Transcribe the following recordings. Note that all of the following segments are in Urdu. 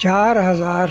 4000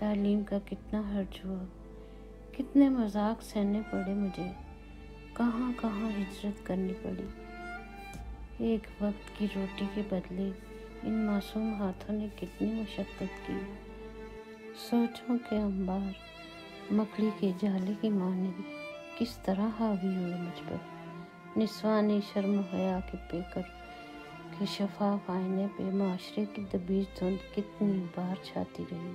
تعلیم کا کتنا خرچ ہوا، کتنے مذاق سہنے پڑے مجھے، کہاں کہاں ہجرت کرنی پڑی۔ ایک وقت کی روٹی کے بدلے ان معصوم ہاتھوں نے کتنی مشقت کی۔ سوچوں کے انبار مکڑی کے جالے کی مانند کس طرح حاوی ہوئے مجھ پر۔ نسوانی شرم و حیا کے پیکر کے شفاف آئینے پہ معاشرے کی دبیج دھند کتنی بار چھاتی رہی۔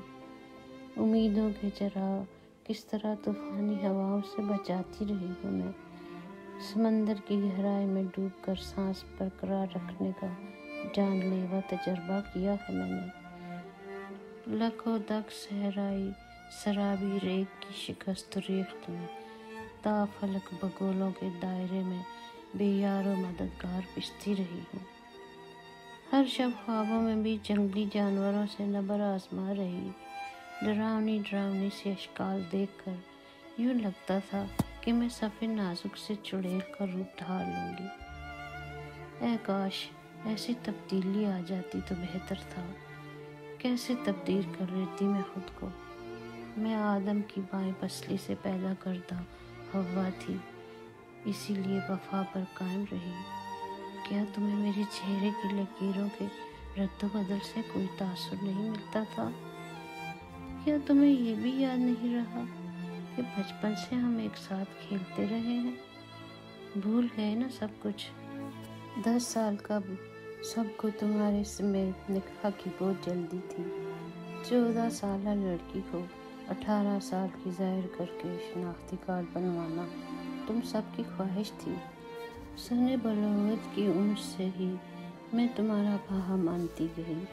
امیدوں کے چراغ کس طرح طوفانی ہواؤں سے بچاتی رہی ہوں میں۔ سمندر کی گہرائی میں ڈوب کر سانس برقرار رکھنے کا جان لیوا تجربہ کیا ہے میں نے۔ لک و دک صحرائی سرابی ریگ کی شکست ریخت میں تا فلک بگولوں کے دائرے میں بے یار و مددگار پستی رہی ہوں۔ ہر شب خوابوں میں بھی جنگلی جانوروں سے نبر آزما رہی۔ ڈراؤنی ڈراؤنی سی اشکال دیکھ کر یوں لگتا تھا کہ میں صف نازک سے چڑیل کا روپ ڈھال لوں گی۔ اے کاش ایسی تبدیلی آ جاتی تو بہتر تھا۔ کیسے تبدیل کر لیتی میں خود کو۔ میں آدم کی بائیں پسلی سے پیدا کردہ حوا تھی، اسی لیے وفا پر قائم رہی۔ کیا تمہیں میرے چہرے کی لکیروں کے رد و بدل سے کوئی تاثر نہیں ملتا تھا؟ کیا تمہیں یہ بھی یاد نہیں رہا کہ بچپن سے ہم ایک ساتھ کھیلتے رہے ہیں؟ بھول گئے نا سب کچھ؟ 10 سال کا سب کو تمہارے سمیت نکاح کی بہت جلدی تھی۔ 14 سالہ لڑکی کو 18 سال کی ظاہر کر کے شناختی کارڈ بنوانا تم سب کی خواہش تھی۔ سن بلوغت کی اونچ سے ہی میں تمہارا کہا مانتی گئی۔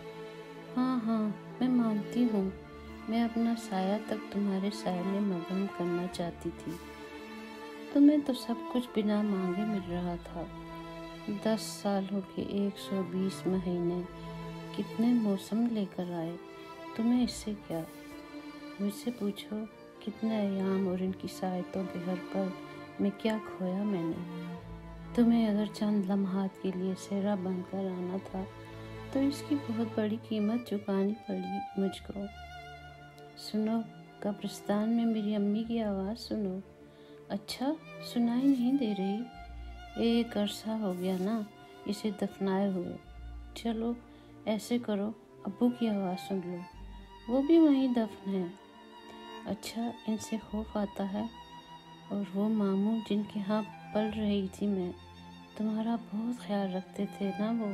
ہاں میں مانتی ہوں، میں اپنا سایہ تک تمہارے سائے میں مگن کرنا چاہتی تھی۔ تمہیں تو سب کچھ بنا مانگے مل رہا تھا۔ 10 سالوں کے 120 مہینے کتنے موسم لے کر آئے، تمہیں اس سے کیا؟ مجھ سے پوچھو کتنے ایام اور ان کی ساعتوں کے ہر پل میں کیا کھویا میں نے۔ تمہیں اگر چند لمحات کے لیے صحرا بن کر آنا تھا تو اس کی بہت بڑی قیمت چکانی پڑی مجھ کو۔ سنو، قبرستان میں میری امی کی آواز سنو۔ اچھا، سنائی نہیں دے رہی؟ ایک عرصہ ہو گیا نا اسے دفنائے ہوئے۔ چلو ایسے کرو، ابو کی آواز سن لو، وہ بھی وہیں دفن ہے۔ اچھا، ان سے خوف آتا ہے؟ اور وہ ماموں جن کے ہاں پل رہی تھی میں، تمہارا بہت خیال رکھتے تھے نا وہ؟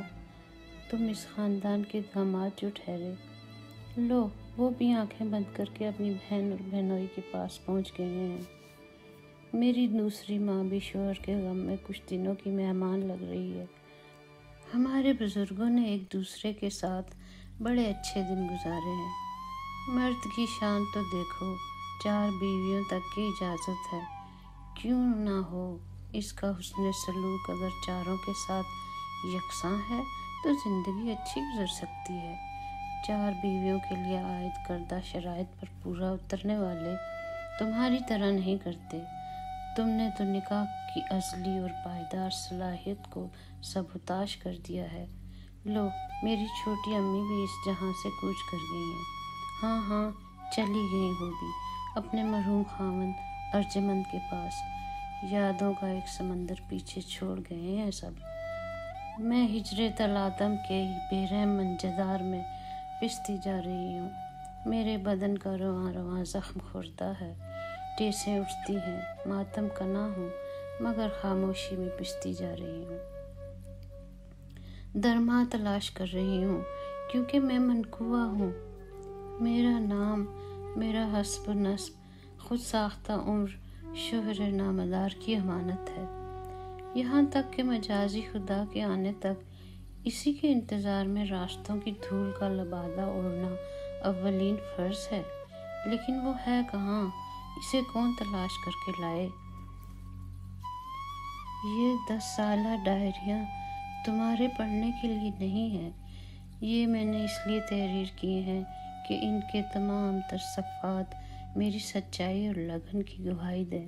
تم اس خاندان کے داماد جو ٹھہرے، لو وہ بھی آنکھیں بند کر کے اپنی بہن اور بہنوئی کے پاس پہنچ گئے ہیں۔ میری دوسری ماں بھی شوہر کے غم میں کچھ دنوں کی مہمان لگ رہی ہے۔ ہمارے بزرگوں نے ایک دوسرے کے ساتھ بڑے اچھے دن گزارے ہیں۔ مرد کی شان تو دیکھو، 4 بیویوں تک کی اجازت ہے، کیوں نہ ہو؟ اس کا حسن سلوک اگر چاروں کے ساتھ یکساں ہے تو زندگی اچھی گزر سکتی ہے۔ 4 بیویوں کے لیے عائد کردہ شرائط پر پورا اترنے والے تمہاری طرح نہیں کرتے۔ تم نے تو نکاح کی ازلی اور پائیدار صلاحیت کو سبوتاش کر دیا ہے۔ لو، میری چھوٹی امی بھی اس جہاں سے کوچ کر گئی ہیں۔ ہاں چلی گئی وہ بھی اپنے مرحوم خاوند ارجمند کے پاس۔ یادوں کا ایک سمندر پیچھے چھوڑ گئے ہیں سب۔ میں ہجر تلاطم کے بے رحم منجدار میں پستی جا رہی ہوں۔ میرے بدن کا رواں رواں زخم خوردہ ہے، ٹیسیں اٹھتی ہیں، ماتم کنا ہوں مگر خاموشی میں پستی جا رہی ہوں۔ درما تلاش کر رہی ہوں کیونکہ میں منقوع ہوں۔ میرا نام، میرا حسب و نسب، خود ساختہ عمر شوہر نامدار کی امانت ہے، یہاں تک کہ مجازی خدا کے آنے تک اسی کے انتظار میں راستوں کی دھول کا لبادہ اوڑھنا اولین فرض ہے۔ لیکن وہ ہے کہاں؟ اسے کون تلاش کر کے لائے؟ یہ 10 سالہ ڈائریاں تمہارے پڑھنے کے لیے نہیں ہیں، یہ میں نے اس لیے تحریر کیے ہیں کہ ان کے تمام تر صفحات میری سچائی اور لگن کی گواہی دیں۔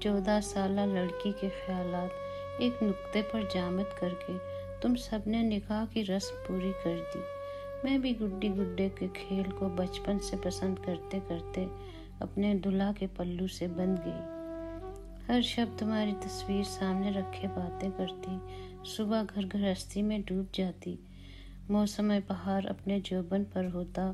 14 سالہ لڑکی کے خیالات ایک نقطے پر جامد کر کے تم سب نے نکاح کی رسم پوری کر دی۔ میں بھی گڈی گڈے کے کھیل کو بچپن سے پسند کرتے کرتے اپنے دلہا کے پلو سے بندھ گئی۔ ہر شب تمہاری تصویر سامنے رکھے باتیں کرتی، صبح گھر گھرستی میں ڈوب جاتی۔ موسم بہار اپنے جوبن پر ہوتا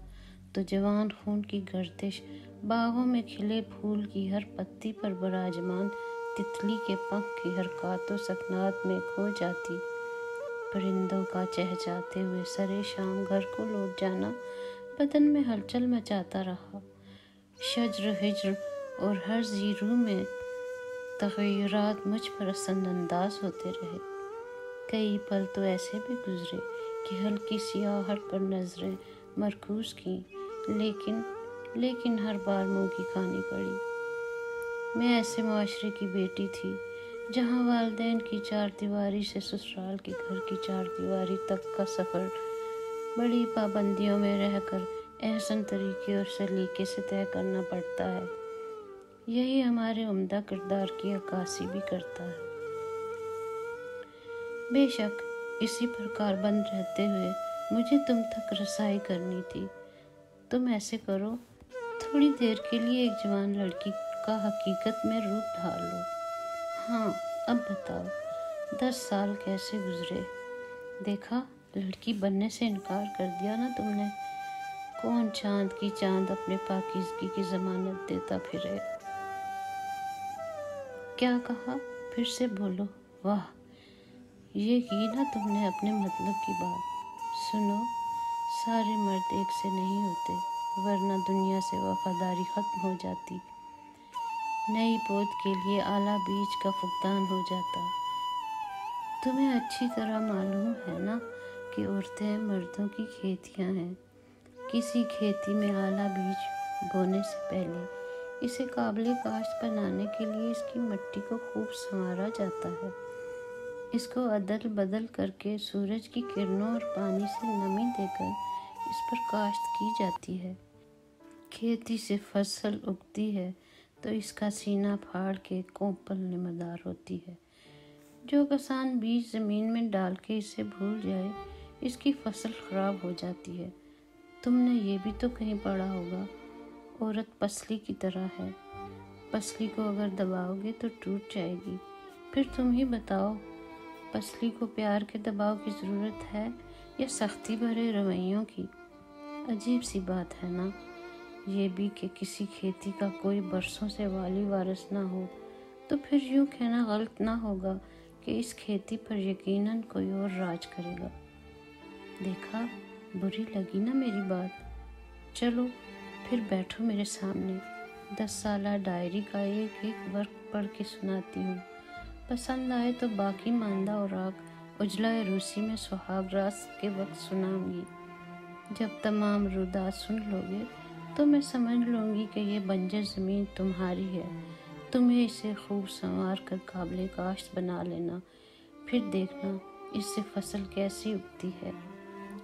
تو جوان خون کی گردش باغوں میں کھلے پھول کی ہر پتی پر براجمان تتلی کے پنکھ کی حرکات و سکنات میں کھو جاتی۔ پرندوں کا چہچاتے ہوئے سرے شام گھر کو لوٹ جانا بدن میں ہلچل مچاتا رہا۔ شجر ہجر اور ہر ذی روح میں تغیرات مجھ پر اثر انداز ہوتے رہے۔ کئی پل تو ایسے بھی گزرے کہ ہلکی سی آہٹ پر نظریں مرکوز کیں، لیکن ہر بار منہ کی کھانی پڑی۔ میں ایسے معاشرے کی بیٹی تھی جہاں والدین کی چار دیواری سے سسرال کے گھر کی چار دیواری تک کا سفر بڑی پابندیوں میں رہ کر احسن طریقے اور سلیقے سے طے کرنا پڑتا ہے۔ یہی ہمارے عمدہ کردار کی عکاسی بھی کرتا ہے۔ بے شک اسی پرکار بند رہتے ہوئے مجھے تم تک رسائی کرنی تھی۔ تم ایسے کرو، تھوڑی دیر کے لیے ایک جوان لڑکی کا حقیقت میں روپ ڈھال لو۔ ہاں اب بتاؤ 10 سال کیسے گزرے؟ دیکھا لڑکی بننے سے انکار کر دیا نا تم نے۔ کون چاند کی چاند اپنے پاکیزگی کی ضمانت دیتا پھرے؟ کیا کہا؟ پھر سے بولو۔ واہ، یہ کی نا تم نے اپنے مطلب کی بات۔ سنو، سارے مرد ایک سے نہیں ہوتے، ورنہ دنیا سے وفاداری ختم ہو جاتی، نئی پود کے لیے اعلیٰ بیج کا فقدان ہو جاتا۔ تمہیں اچھی طرح معلوم ہے نا کہ عورتیں مردوں کی کھیتیاں ہیں۔ کسی کھیتی میں اعلیٰ بیج بونے سے پہلے اسے قابل کاشت بنانے کے لیے اس کی مٹی کو خوب سنوارا جاتا ہے۔ اس کو عدل بدل کر کے سورج کی کرنوں اور پانی سے نمی دے کر اس پر کاشت کی جاتی ہے۔ کھیتی سے فصل اگتی ہے تو اس کا سینہ پھاڑ کے کوپل نمودار ہوتی ہے۔ جو کسان بیج زمین میں ڈال کے اسے بھول جائے، اس کی فصل خراب ہو جاتی ہے۔ تم نے یہ بھی تو کہیں پڑھا ہوگا، عورت پسلی کی طرح ہے، پسلی کو اگر دباؤ گے تو ٹوٹ جائے گی۔ پھر تم ہی بتاؤ، پسلی کو پیار کے دباؤ کی ضرورت ہے یا سختی بھرے رویوں کی؟ عجیب سی بات ہے نا یہ بھی کہ کسی کھیتی کا کوئی برسوں سے والی وارث نہ ہو تو پھر یوں کہنا غلط نہ ہوگا کہ اس کھیتی پر یقیناً کوئی اور راج کرے گا۔ دیکھا، بری لگی نا میری بات؟ چلو پھر بیٹھو میرے سامنے، 10 سالہ ڈائری کا ایک ایک ورق پڑھ کے سناتی ہوں۔ پسند آئے تو باقی ماندہ اوراق اجلہ روسی میں سہاگ راس کے وقت سناؤں گی۔ جب تمام رودات سن لو گے تو میں سمجھ لوں گی کہ یہ بنجر زمین تمہاری ہے، تمہیں اسے خوب سنوار کر قابل کاشت بنا لینا، پھر دیکھنا اس سے فصل کیسی اگتی ہے۔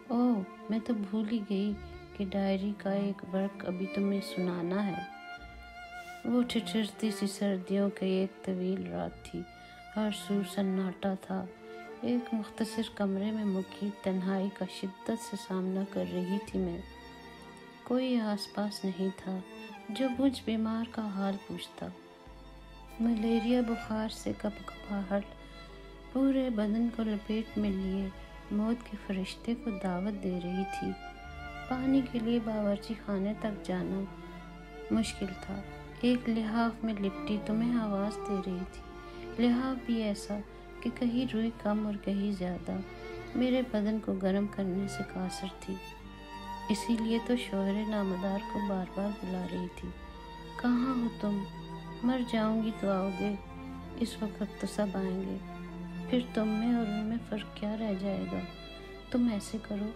اوہ، میں تو بھول ہی گئی کہ ڈائری کا ایک ورق ابھی تمہیں سنانا ہے۔ وہ ٹھٹھرتی سی سردیوں کی ایک طویل رات تھی، ہر سو سناٹا تھا۔ ایک مختصر کمرے میں مقیم تنہائی کا شدت سے سامنا کر رہی تھی میں۔ کوئی آس پاس نہیں تھا جو مجھ بیمار کا حال پوچھتا۔ ملیریا بخار سے کپ کپاہٹ پورے بدن کو لپیٹ میں لیے موت کے فرشتے کو دعوت دے رہی تھی۔ پانی کے لیے باورچی خانے تک جانا مشکل تھا۔ ایک لحاف میں لپٹی تمہیں آواز دے رہی تھی، لحاف بھی ایسا کہ کہیں روئی کم اور کہیں زیادہ میرے بدن کو گرم کرنے سے قاصر تھی۔ اسی لیے تو شوہر نامدار کو بار بار بلا رہی تھی۔ کہاں ہو تم؟ مر جاؤں گی تو آؤ گے، اس وقت تو سب آئیں گے، پھر تم میں اور ان میں فرق کیا رہ جائے گا؟ تم ایسے کرو،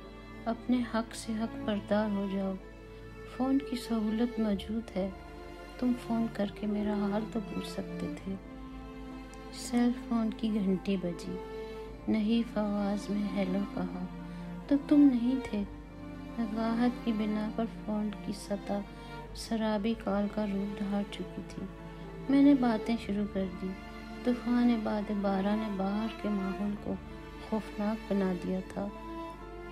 اپنے حق سے حق بردار ہو جاؤ۔ فون کی سہولت موجود ہے، تم فون کر کے میرا حال تو پوچھ سکتے تھے۔ سیل فون کی گھنٹی بجی، نحیف آواز میں ہیلو کہا تو تم نہیں تھے۔ وقاحت کی بنا پر فون کی سطح سرابی کال کا روپ دھار چکی تھی۔ میں نے باتیں شروع کر دی۔ طوفان بعد بارہ نے باہر کے ماحول کو خوفناک بنا دیا تھا۔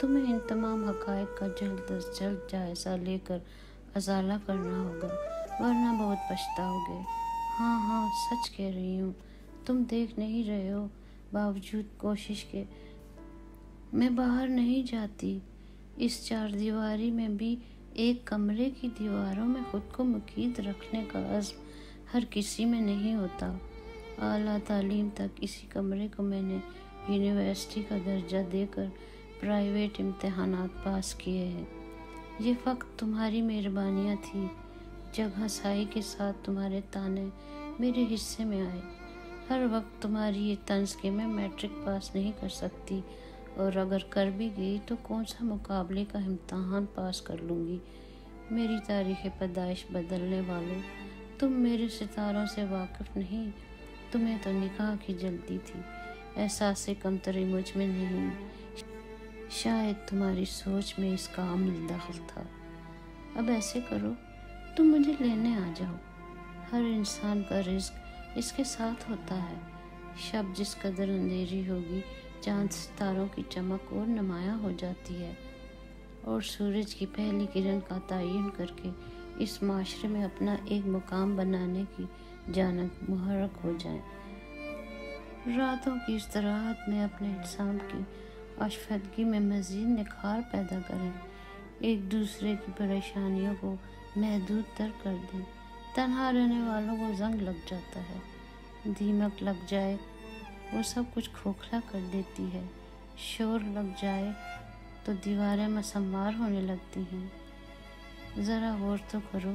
تمہیں ان تمام حقائق کا جلد از جلد جائزہ لے کر ازالہ کرنا ہوگا، ورنہ بہت پچھتاؤ گے۔ ہاں سچ کہہ رہی ہوں، تم دیکھ نہیں رہے ہو، باوجود کوشش کے میں باہر نہیں جاتی۔ اس 4 دیواری میں بھی ایک کمرے کی دیواروں میں خود کو مقید رکھنے کا عزم ہر کسی میں نہیں ہوتا۔ اعلیٰ تعلیم تک اسی کمرے کو میں نے یونیورسٹی کا درجہ دے کر پرائیویٹ امتحانات پاس کیے ہیں۔ یہ فقط تمہاری مہربانیاں تھی جب ہنسائی کے ساتھ تمہارے تانے میرے حصے میں آئے۔ ہر وقت تمہاری یہ طنز کہ میں میٹرک پاس نہیں کر سکتی، اور اگر کر بھی گئی تو کون سا مقابلے کا امتحان پاس کر لوں گی۔ میری تاریخ پیدائش بدلنے والوں، تم میرے ستاروں سے واقف نہیں، تمہیں تو نکاح کی جلدی تھی، احساس کمتری مجھ میں نہیں، شاید تمہاری سوچ میں اس کا عمل دخل تھا۔ اب ایسے کرو، تم مجھے لینے آ جاؤ۔ ہر انسان کا رزق اس کے ساتھ ہوتا ہے۔ شب جس قدر اندھیری ہوگی، چاند ستاروں کی چمک اور نمایاں ہو جاتی ہے، اور سورج کی پہلی کرن کا تعین کر کے اس معاشرے میں اپنا ایک مقام بنانے کی جانب محرک ہو جائیں۔ راتوں کی استراحت میں اپنے اجسام کی آشفتگی میں مزید نکھار پیدا کریں، ایک دوسرے کی پریشانیوں کو محدود تر کر دیں۔ تنہا رہنے والوں کو زنگ لگ جاتا ہے، دیمک لگ جائے وہ سب کچھ کھوکھلا کر دیتی ہے، شور لگ جائے تو دیواریں مسمار ہونے لگتی ہیں۔ ذرا غور تو کرو،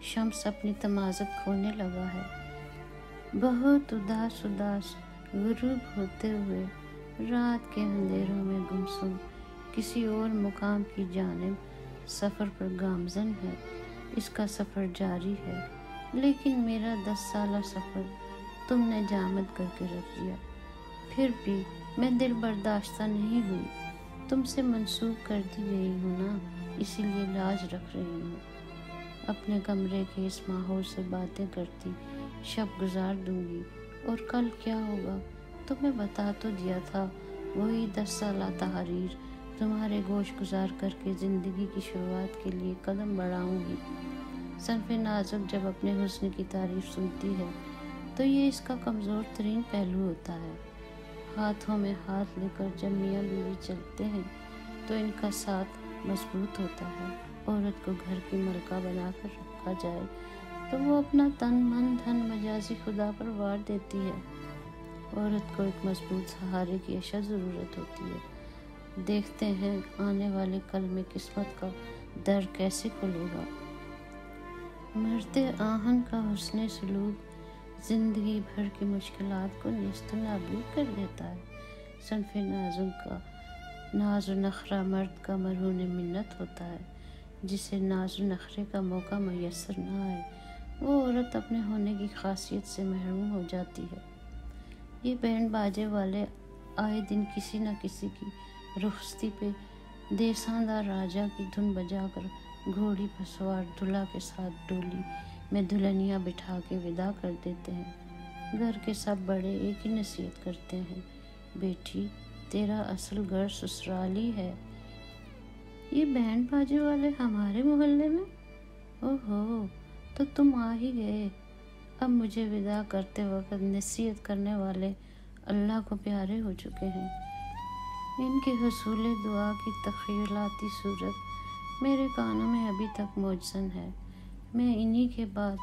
شمس اپنی تمازت کھونے لگا ہے، بہت اداس غروب ہوتے ہوئے رات کے اندھیروں میں گمسم کسی اور مقام کی جانب سفر پر گامزن ہے۔ اس کا سفر جاری ہے، لیکن میرا 10 سالہ سفر تم نے جامد کر کے رکھ دیا۔ پھر بھی میں دل برداشتہ نہیں ہوئی، تم سے منسوب کر دی گئی ہوں نا، اسی لیے لاج رکھ رہی ہوں۔ اپنے کمرے کے اس ماحول سے باتیں کرتی شب گزار دوں گی، اور کل کیا ہوگا تمہیں بتا تو دیا تھا، وہی 10 سالہ تحریر تمہارے گوش گزار کر کے زندگی کی شروعات کے لیے قدم بڑھاؤں گی۔ صنف نازک جب اپنے حسن کی تعریف سنتی ہے تو یہ اس کا کمزور ترین پہلو ہوتا ہے۔ ہاتھوں میں ہاتھ لے کر جب میاں بیوی چلتے ہیں تو ان کا ساتھ مضبوط ہوتا ہے۔ عورت کو گھر کی ملکہ بنا کر رکھا جائے تو وہ اپنا تن من دھن مجازی خدا پر وار دیتی ہے۔ عورت کو ایک مضبوط سہارے کی اشد ضرورت ہوتی ہے۔ دیکھتے ہیں آنے والے کل میں قسمت کا در کیسے کھلے گا۔ مرد آہن کا حسن سلوک زندگی بھر کی مشکلات کو نیست و نابود کر دیتا ہے۔ صنف نازک کا ناز و نخرہ مرد کا مرہون منت ہوتا ہے، جسے ناز و نخرے کا موقع میسر نہ آئے وہ عورت اپنے ہونے کی خاصیت سے محروم ہو جاتی ہے۔ یہ بینڈ باجے والے آئے دن کسی نہ کسی کی رخصتی پہ دیساندار راجا کی دھن بجا کر گھوڑی پر سوار دلہا کے ساتھ ڈولی میں دلہنیاں بٹھا کے ودا کر دیتے ہیں۔ گھر کے سب بڑے ایک ہی نصیحت کرتے ہیں، بیٹی تیرا اصل گھر سسرال ہی ہے۔ یہ بینڈ باجے والے ہمارے محلے میں؟ اوہو، تو تم آ ہی گئے۔ اب مجھے ودا کرتے وقت نصیحت کرنے والے اللہ کو پیارے ہو چکے ہیں۔ ان کے حصول دعا کی تخیلاتی صورت میرے کانوں میں ابھی تک موجزن ہے۔ میں انہی کے بعد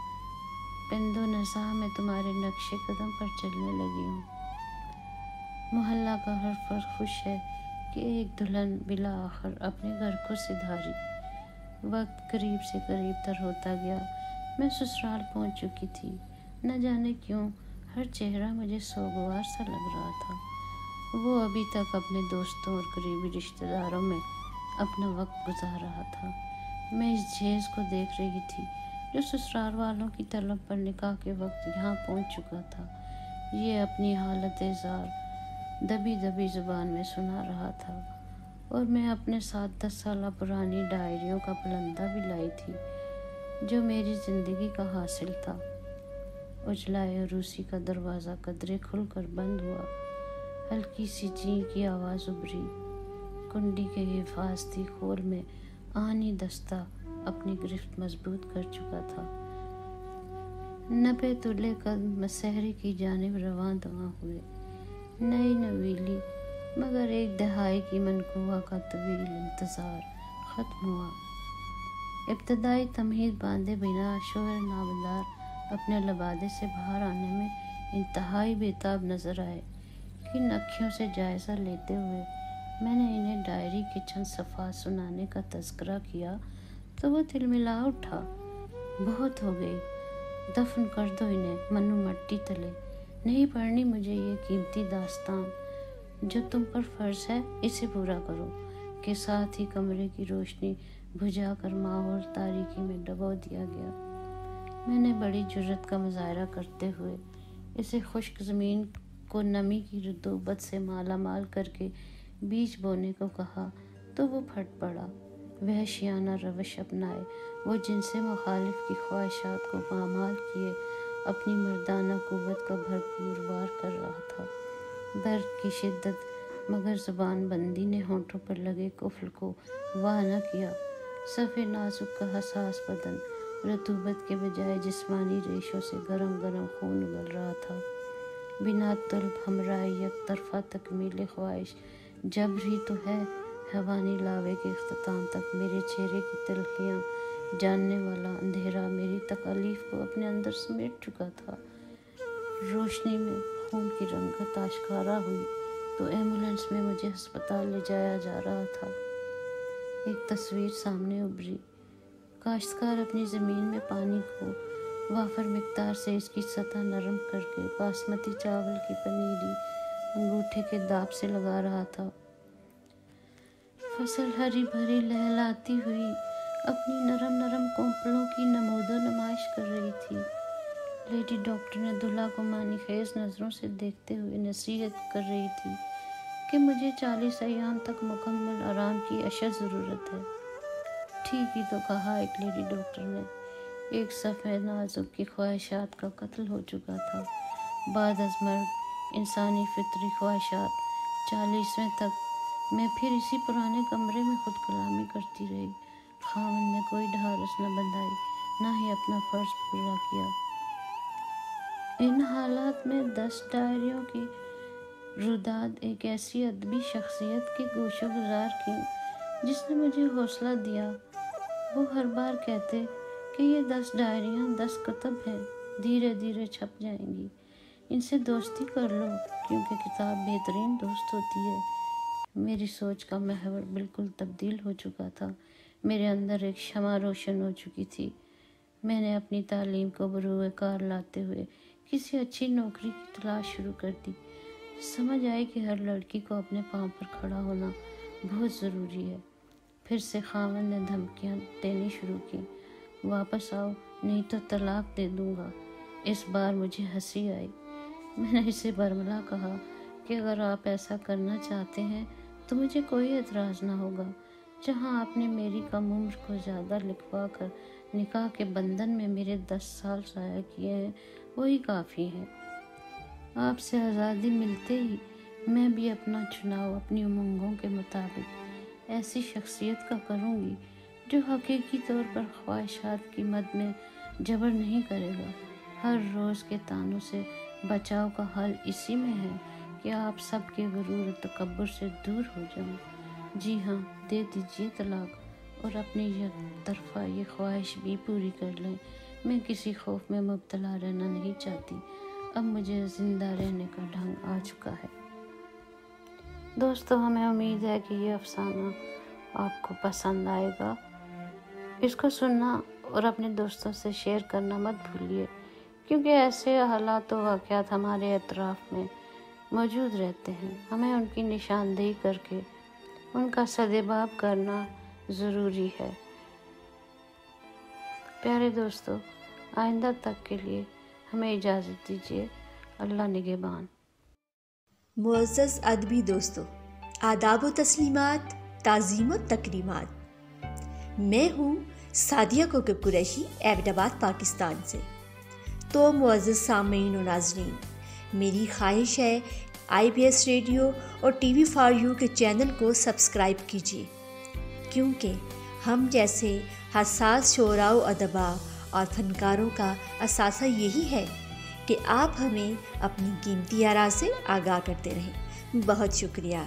پند و نظام میں تمہارے نقش قدم پر چلنے لگی ہوں۔ محلہ کا ہر فرد خوش ہے کہ ایک دلہن بالآخر اپنے گھر کو سدھاری۔ وقت قریب سے قریب تر ہوتا گیا، میں سسرال پہنچ چکی تھی۔ نہ جانے کیوں ہر چہرہ مجھے سوگوار سا لگ رہا تھا۔ وہ ابھی تک اپنے دوستوں اور قریبی رشتہ داروں میں اپنا وقت گزار رہا تھا۔ میں اس جہیز کو دیکھ رہی تھی جو سسرال والوں کی طلب پر نکاح کے وقت یہاں پہنچ چکا تھا۔ یہ اپنی حالت زار دبی دبی زبان میں سنا رہا تھا، اور میں اپنے ساتھ 10 سالہ پرانی ڈائریوں کا پلندہ بھی لائی تھی جو میری زندگی کا حاصل تھا۔ اجلائے عروسی کا دروازہ قدرے کھل کر بند ہوا، ہلکی سی چین کی آواز ابھری، کنڈی کے حفاظتی خور میں آہنی دستہ اپنی گرفت مضبوط کر چکا تھا۔ 90 تلے قدم مسحرے کی جانب رواں دواں ہوئے۔ نئی نویلی مگر ایک دہائی کی منقوہ کا طویل انتظار ختم ہوا۔ ابتدائی تمہید باندھے بنا شوہر نامدار اپنے لبادے سے باہر آنے میں انتہائی بےتاب نظر آئے۔ کن اکھیوں سے جائزہ لیتے ہوئے میں نے انہیں ڈائری کے چند صفحات سنانے کا تذکرہ کیا تو وہ تلملا اٹھا۔ بہت ہو گئی، دفن کر دو انہیں منو مٹی تلے، نہیں پڑھنی مجھے یہ قیمتی داستان، جو تم پر فرض ہے اسے پورا کرو، کے ساتھ ہی کمرے کی روشنی بجھا کر ماحول تاریکی میں ڈبو دیا گیا۔ میں نے بڑی جرت کا مظاہرہ کرتے ہوئے اسے خشک زمین کو نمی کی رطوبت سے مالا مال کر کے بیج بونے کو کہا تو وہ پھٹ پڑا، وحشیانہ روش اپنائے، وہ جن سے مخالف کی خواہشات کو پامال کیے اپنی مردانہ قوت کا بھرپور وار کر رہا تھا۔ درد کی شدت مگر زبان بندی نے ہونٹوں پر لگے قفل کو واہ نہ کیا۔ صف نازک کا حساس بدن رطوبت کے بجائے جسمانی ریشوں سے گرم گرم خون اگل رہا تھا۔ بنا طلب ہمراہ یک طرفہ تکمیل خواہش جبر ہی تو ہے۔ حیوانی لاوے کے اختتام تک میرے چہرے کی تلخیاں جاننے والا اندھیرا میری تکالیف کو اپنے اندر سمیٹ چکا تھا۔ روشنی میں خون کی رنگت آشکارا ہوئی تو ایمبولینس میں مجھے ہسپتال لے جایا جا رہا تھا۔ ایک تصویر سامنے ابھری۔ کاشتکار اپنی زمین میں پانی کو وافر مقدار سے اس کی سطح نرم کر کے باسمتی چاول کی پنیری انگوٹھے کے داب سے لگا رہا تھا۔ فصل ہری بھری لہلاتی ہوئی اپنی نرم نرم کونپلوں کی نمود و نمائش کر رہی تھی۔ لیڈی ڈاکٹر نے دلہا کو معنی خیز نظروں سے دیکھتے ہوئے نصیحت کر رہی تھی کہ مجھے 40 ایام تک مکمل آرام کی اشد ضرورت ہے۔ ٹھیک ہی تو کہا، ایک لیڈی ڈاکٹر نے۔ ایک سفید نازک کی خواہشات کا قتل ہو چکا تھا۔ بعد از مرگ انسانی فطری خواہشات 40ویں تک میں پھر اسی پرانے کمرے میں خود کلامی کرتی رہی۔ خاوند نے کوئی ڈھارس نہ بندھائی، نہ ہی اپنا فرض پورا کیا۔ ان حالات میں 10 ڈائریوں کی روداد ایک ایسی ادبی شخصیت کے گوش و گزار کی جس نے مجھے حوصلہ دیا۔ وہ ہر بار کہتے کہ یہ 10 ڈائریاں 10 کتب ہیں، دھیرے دھیرے چھپ جائیں گی، ان سے دوستی کر لو کیونکہ کتاب بہترین دوست ہوتی ہے۔ میری سوچ کا محور بالکل تبدیل ہو چکا تھا۔ میرے اندر ایک شمع روشن ہو چکی تھی۔ میں نے اپنی تعلیم کو بروئے کار لاتے ہوئے کسی اچھی نوکری کی تلاش شروع کر دی۔ سمجھ آئی کہ ہر لڑکی کو اپنے پاؤں پر کھڑا ہونا بہت ضروری ہے۔ پھر سے خاوند نے دھمکیاں دینی شروع کی، واپس آؤ نہیں تو طلاق دے دوں گا۔ اس بار مجھے ہنسی آئی۔ میں نے اسے برملا کہا کہ اگر آپ ایسا کرنا چاہتے ہیں تو مجھے کوئی اعتراض نہ ہوگا۔ جہاں آپ نے میری کم عمر کو زیادہ لکھوا کر نکاح کے بندھن میں میرے 10 سال ضائع کیے ہیں وہی کافی ہے۔ آپ سے آزادی ملتے ہی میں بھی اپنا چناؤ اپنی امنگوں کے مطابق ایسی شخصیت کا کروں گی جو حقیقی طور پر خواہشات کی مد میں جبر نہیں کرے گا۔ ہر روز کے تانوں سے بچاؤ کا حل اسی میں ہے کہ آپ سب کے غرور و تکبر سے دور ہو جاؤں۔ جی ہاں، دے دیجیے طلاق اور اپنی یک طرفہ یہ خواہش بھی پوری کر لیں۔ میں کسی خوف میں مبتلا رہنا نہیں چاہتی۔ اب مجھے زندہ رہنے کا ڈھنگ آ چکا ہے۔ دوستو، ہمیں امید ہے کہ یہ افسانہ آپ کو پسند آئے گا۔ اس کو سننا اور اپنے دوستوں سے شیئر کرنا مت بھولیے، کیونکہ ایسے حالات و واقعات ہمارے اطراف میں موجود رہتے ہیں۔ ہمیں ان کی نشاندہی کر کے ان کا سدباب کرنا ضروری ہے۔ پیارے دوستو، آئندہ تک کے لیے ہمیں اجازت دیجیے۔ اللہ نگہبان۔ معزز ادبی دوستو، آداب و تسلیمات، تعظیم و تکریمات۔ میں ہوں سعدیہ کوکب قریشی، ایبٹ آباد، پاکستان سے۔ تو معزز سامعین و ناظرین، میری خواہش ہے IBS ریڈیو اور TV فار یو کے چینل کو سبسکرائب کیجیے، کیونکہ ہم جیسے حساس شعراء و ادباء اور فنکاروں کا اثاثہ یہی ہے کہ آپ ہمیں اپنی قیمتی آراء سے آگاہ کرتے رہیں۔ بہت شکریہ۔